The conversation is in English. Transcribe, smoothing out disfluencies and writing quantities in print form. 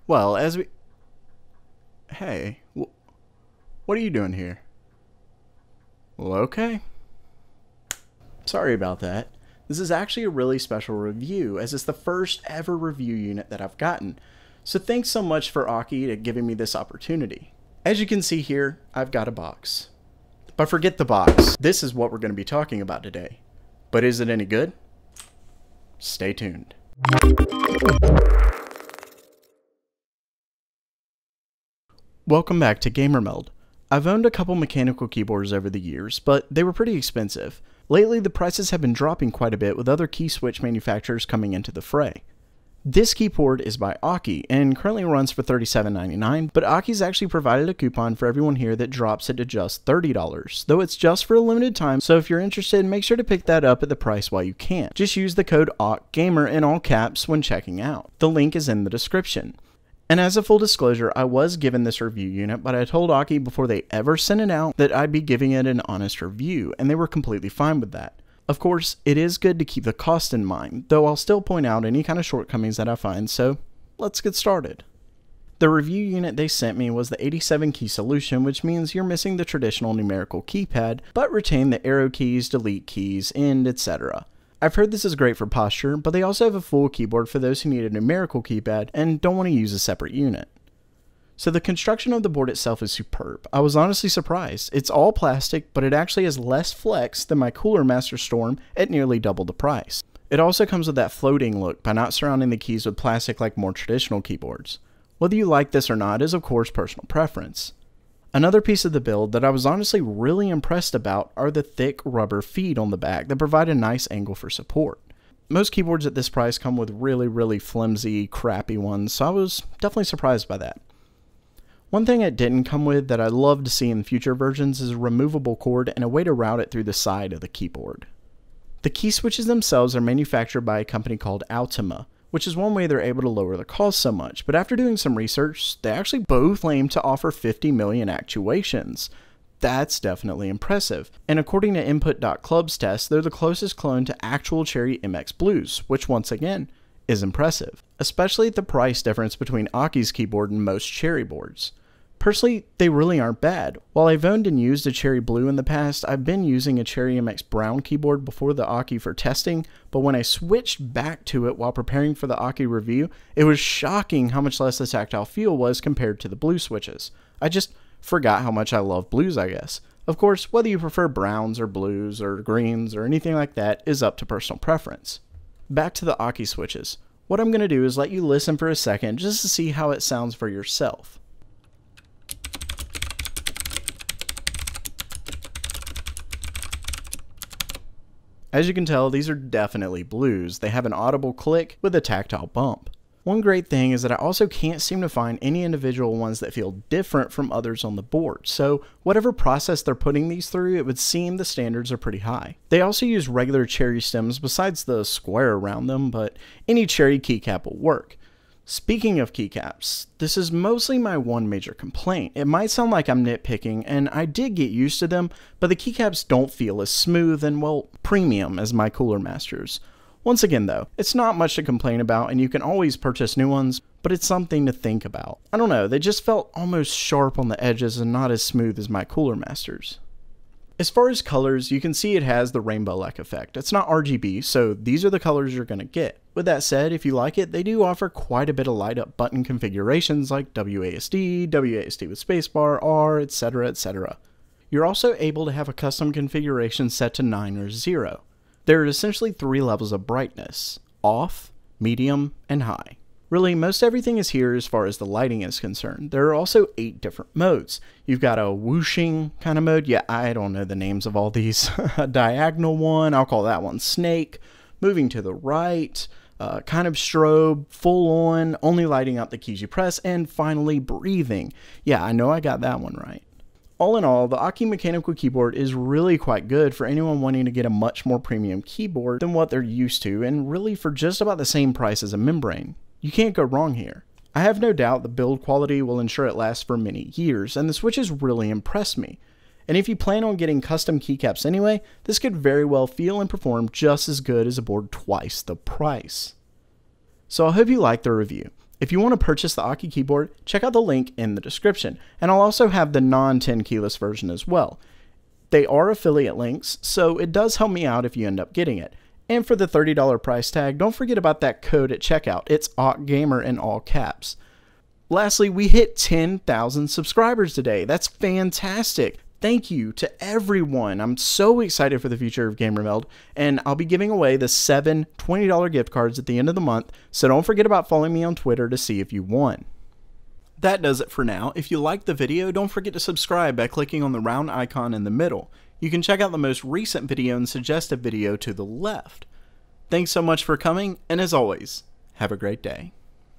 Well, Hey, what are you doing here? Well, okay. Sorry about that. This is actually a really special review, as it's the first ever review unit that I've gotten. So thanks so much for Aki to giving me this opportunity. As you can see here, I've got a box. But forget the box. This is what we're going to be talking about today. But is it any good? Stay tuned. Welcome back to GamerMeld. I've owned a couple mechanical keyboards over the years, but they were pretty expensive. Lately, the prices have been dropping quite a bit with other key switch manufacturers coming into the fray. This keyboard is by Aki and currently runs for $37.99, but Aki's actually provided a coupon for everyone here that drops it to just $30, though it's just for a limited time, so if you're interested, make sure to pick that up at the price while you can. Just use the code OCKGAMER in all caps when checking out. The link is in the description. And as a full disclosure, I was given this review unit, but I told Aki before they ever sent it out that I'd be giving it an honest review, and they were completely fine with that. Of course, it is good to keep the cost in mind, though I'll still point out any kind of shortcomings that I find, so let's get started. The review unit they sent me was the 87 key solution, which means you're missing the traditional numerical keypad, but retain the arrow keys, delete keys, and etc. I've heard this is great for posture, but they also have a full keyboard for those who need a numerical keypad and don't want to use a separate unit. So the construction of the board itself is superb. I was honestly surprised. It's all plastic, but it actually has less flex than my Cooler Master Storm at nearly double the price. It also comes with that floating look by not surrounding the keys with plastic like more traditional keyboards. Whether you like this or not is of course personal preference. Another piece of the build that I was honestly really impressed about are the thick rubber feet on the back that provide a nice angle for support. Most keyboards at this price come with really flimsy, crappy ones, so I was definitely surprised by that. One thing it didn't come with that I'd love to see in future versions is a removable cord and a way to route it through the side of the keyboard. The key switches themselves are manufactured by a company called Ultima, which is one way they're able to lower the cost so much, but after doing some research, they actually both claim to offer 50 million actuations. That's definitely impressive, and according to Input.Club's test, they're the closest clone to actual Cherry MX Blues, which once again, is impressive, especially at the price difference between Aki's keyboard and most Cherry boards. Personally, they really aren't bad. While I've owned and used a Cherry Blue in the past, I've been using a Cherry MX Brown keyboard before the Aki for testing, but when I switched back to it while preparing for the Aki review, it was shocking how much less the tactile feel was compared to the blue switches. I just forgot how much I love blues, I guess. Of course, whether you prefer browns or blues or greens or anything like that is up to personal preference. Back to the Aki switches. What I'm going to do is let you listen for a second just to see how it sounds for yourself. As you can tell, these are definitely blues. They have an audible click with a tactile bump. One great thing is that I also can't seem to find any individual ones that feel different from others on the board, so whatever process they're putting these through, it would seem the standards are pretty high. They also use regular Cherry stems besides the square around them, but any Cherry keycap will work. Speaking of keycaps, this is mostly my one major complaint. It might sound like I'm nitpicking, and I did get used to them, but the keycaps don't feel as smooth and, well, premium as my Cooler Masters. Once again though, it's not much to complain about and you can always purchase new ones, but it's something to think about. I don't know, they just felt almost sharp on the edges and not as smooth as my Cooler Masters. As far as colors, you can see it has the rainbow-like effect. It's not RGB, so these are the colors you're going to get. With that said, if you like it, they do offer quite a bit of light-up button configurations like WASD, WASD with spacebar, R, etc, etc. You're also able to have a custom configuration set to 9 or 0. There are essentially 3 levels of brightness: off, medium, and high. Really, most everything is here as far as the lighting is concerned. There are also 8 different modes. You've got a whooshing kind of mode. Yeah, I don't know the names of all these. A diagonal one, I'll call that one snake. Moving to the right, kind of strobe, full on, only lighting up the keys you press, and finally breathing. Yeah, I know I got that one right. All in all, the Aki mechanical keyboard is really quite good for anyone wanting to get a much more premium keyboard than what they're used to, and really for just about the same price as a membrane. You can't go wrong here. I have no doubt the build quality will ensure it lasts for many years, and the switches really impressed me. And if you plan on getting custom keycaps anyway, this could very well feel and perform just as good as a board twice the price. So I hope you liked the review. If you want to purchase the Aki keyboard, check out the link in the description, and I'll also have the non-10 keyless version as well. They are affiliate links, so it does help me out if you end up getting it. And for the $30 price tag, don't forget about that code at checkout. It's AukGamer in all caps. Lastly, we hit 10,000 subscribers today. That's fantastic. Thank you to everyone. I'm so excited for the future of GamerMeld, and I'll be giving away the 7 $20 gift cards at the end of the month, so don't forget about following me on Twitter to see if you won. That does it for now. If you liked the video, don't forget to subscribe by clicking on the round icon in the middle. You can check out the most recent video and suggested video to the left. Thanks so much for coming, and as always, have a great day.